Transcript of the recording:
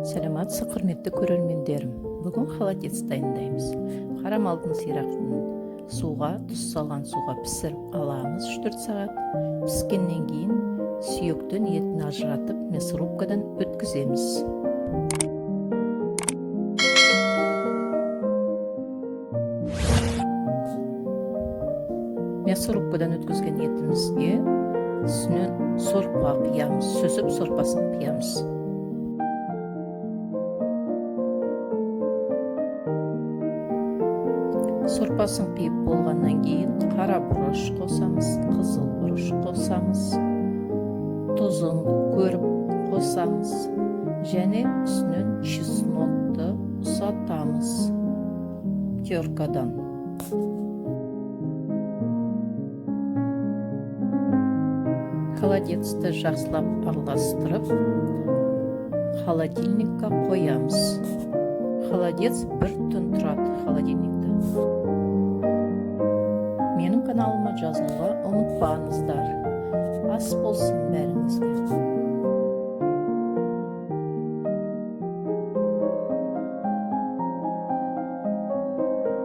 Саламатсыз құрметті көрермендерім. Бүгін холодец дайындаймыз. Қарамалдың сирағын суға, тұз салған суға пісіріп аламыз 3-4 сағат. Піскеннен кейін сүйектен етін ажыратып мясорубкадан өткіземіз. Мясорубкадан өткізген етімізге үстінен сорпа қиямыз, сүзіп сорпасын қиямыз. Сорпасын қиып болғаннан кейін қара бұрыш қосамыз, қызыл бұрыш қосамыз, тұзын көріп қосамыз, және үстінен чеснокты ұсатамыз теркадан. Холодецті жақсылап араластырып, холодильникқа қоямыз. Холодец бір түн тұрады холодильникте. Менің каналыма жазылуға ұмытпаңыздар. Ас болсын бәріңізге.